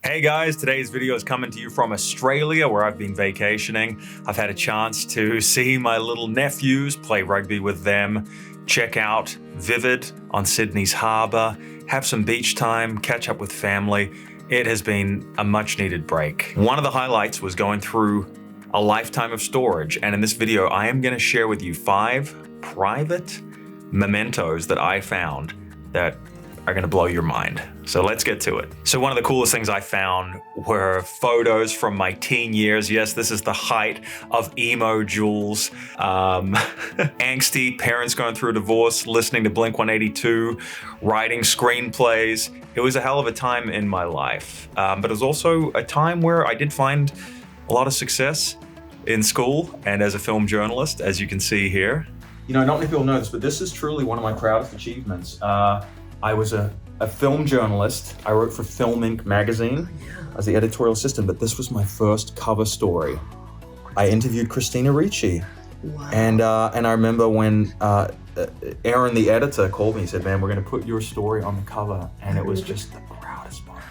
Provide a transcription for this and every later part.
Hey guys, today's video is coming to you from Australia where I've been vacationing. I've had a chance to see my little nephews, play rugby with them, check out Vivid on Sydney's harbour, have some beach time, catch up with family. It has been a much needed break. One of the highlights was going through a lifetime of storage, and in this video I am going to share with you 5 private mementos that I found that are gonna blow your mind. So let's get to it. So one of the coolest things I found were photos from my teen years. Yes, this is the height of emo Juls. Angsty parents going through a divorce, listening to Blink-182, writing screenplays. It was a hell of a time in my life. But it was also a time where I did find a lot of success in school and as a film journalist, as you can see here. You know, not many people know this, but this is truly one of my proudest achievements. I was a film journalist. I wrote for Film Inc. magazine as the editorial assistant, but this was my first cover story. I interviewed Christina Ricci. Wow. And I remember when Aaron, the editor, called me and said, man, we're gonna put your story on the cover. And it was just the proudest moment.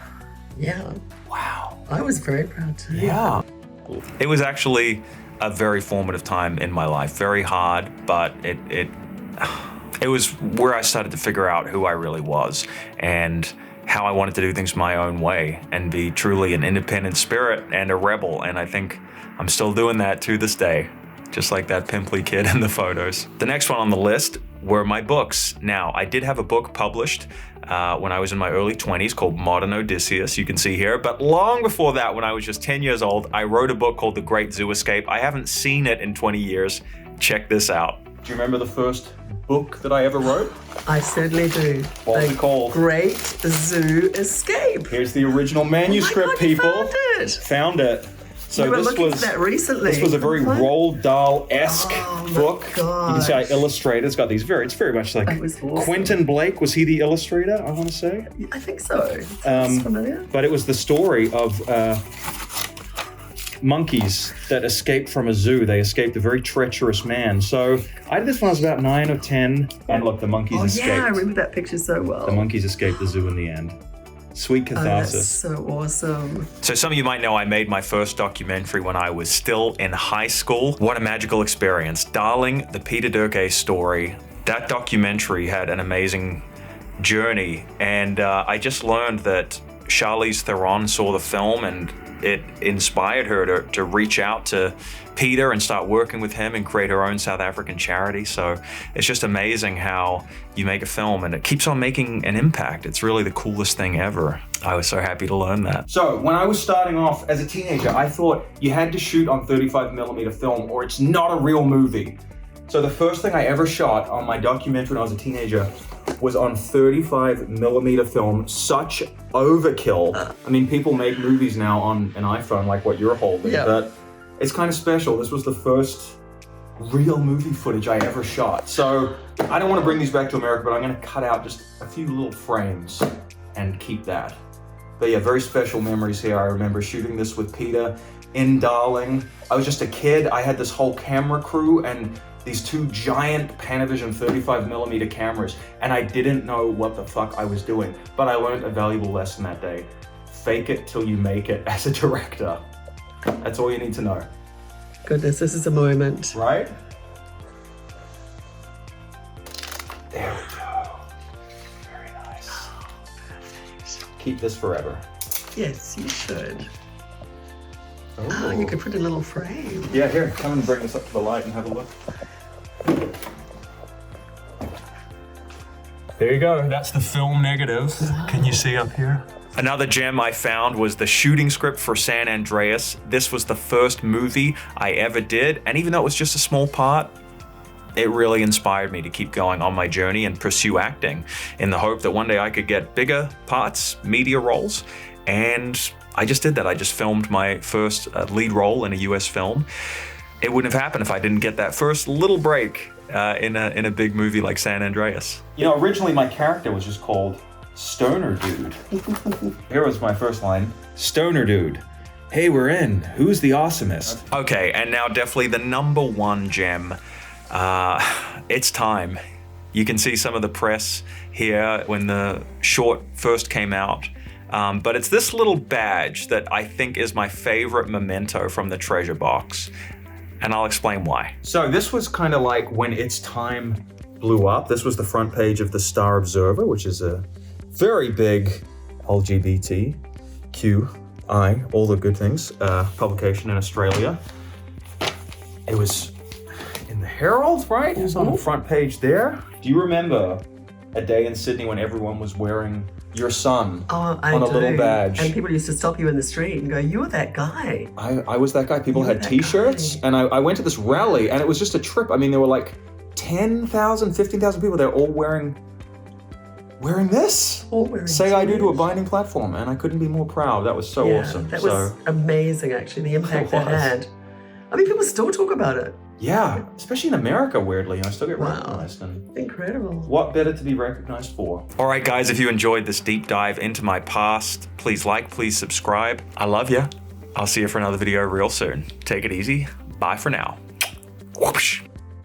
Yeah. Wow. I was very proud too. Yeah. It was actually a very formative time in my life. Very hard, but it was where I started to figure out who I really was and how I wanted to do things my own way and be truly an independent spirit and a rebel. And I think I'm still doing that to this day, just like that pimply kid in the photos. The next one on the list were my books. Now, I did have a book published when I was in my early 20s called Modern Odysseus, you can see here. But long before that, when I was just 10 years old, I wrote a book called The Great Zoo Escape. I haven't seen it in 20 years. Check this out. Do you remember the first book that I ever wrote? I certainly do. What was it called? Great Zoo Escape. Here's the original manuscript, Oh my God, people. you Found it. So You were this looking was for that recently. This was a very Roald Dahl-esque Oh my book. You can see I gosh. illustrated. It's got these it's very much like That was awesome. Quentin Blake. Was he the illustrator? I want to say. I think so. Sounds familiar. But it was the story of monkeys that escaped from a zoo. They escaped a very treacherous man. So I did this when I was about 9 or 10. And look, the monkeys Oh escaped. yeah, I remember that picture so well. The monkeys escaped the zoo in the end. Sweet Oh, that's catharsis. so awesome. So some of you might know I made my first documentary when I was still in high school. What a magical experience. Darling, the Peter Durkee story. That documentary had an amazing journey. And I just learned that Charlize Theron saw the film and it inspired her to reach out to Peter and start working with him and create her own South African charity. So it's just amazing how you make a film and it keeps on making an impact. It's really the coolest thing ever. I was so happy to learn that. So when I was starting off as a teenager, I thought you had to shoot on 35mm film or it's not a real movie. So the first thing I ever shot on my documentary when I was a teenager was on 35mm film. Such overkill. I mean, people make movies now on an iPhone like what you're holding, but it's kind of special. This was the first real movie footage I ever shot. So I don't want to bring these back to America, but I'm going to cut out just a few little frames and keep that. But yeah, very special memories here. I remember shooting this with Peter in Darling. I was just a kid. I had this whole camera crew and these 2 giant Panavision 35mm cameras, and I didn't know what the fuck I was doing, but I learned a valuable lesson that day. Fake it till you make it as a director. That's all you need to know. Goodness, this is a moment. Right? There we go. Very nice. Keep this forever. Yes, you should. Oh, Oh, you could put a little frame. Yeah, here, come and bring this up to the light and have a look. There you go, that's the film negative. Can you see up here? Another gem I found was the shooting script for San Andreas. This was the first movie I ever did, and even though it was just a small part, it really inspired me to keep going on my journey and pursue acting in the hope that one day I could get bigger parts, media roles, and I just did that. I just filmed my first lead role in a US film. It wouldn't have happened if I didn't get that first little break in a big movie like San Andreas. You know, originally my character was just called Stoner Dude. Here was my first line. Stoner Dude. Hey, we're in. Who's the awesomest? Okay, and now definitely the #1 gem. It's time. You can see some of the press here when the short first came out. But it's this little badge that I think is my favorite memento from the treasure box. And I'll explain why. So this was kind of like when It's Time blew up. This was the front page of the Star Observer, which is a very big LGBTQI, all the good things, publication in Australia. It was in the Herald, right? It was on the front page there. Do you remember a day in Sydney when everyone was wearing your son on a little badge? And people used to stop you in the street and go, "You're that guy." I was that guy. People had T-shirts, and I went to this rally, and it was just a trip. I mean, there were like 10,000, 15,000 people. They're all wearing this. All wearing Say I do to a binding platform, and I couldn't be more proud. That was so awesome. That was amazing, actually, the impact that had. I mean, people still talk about it. Yeah, especially in America, weirdly. I still get recognized. And incredible. What better to be recognized for? All right, guys, if you enjoyed this deep dive into my past, please like, please subscribe. I love you. I'll see you for another video real soon. Take it easy. Bye for now. Whoosh.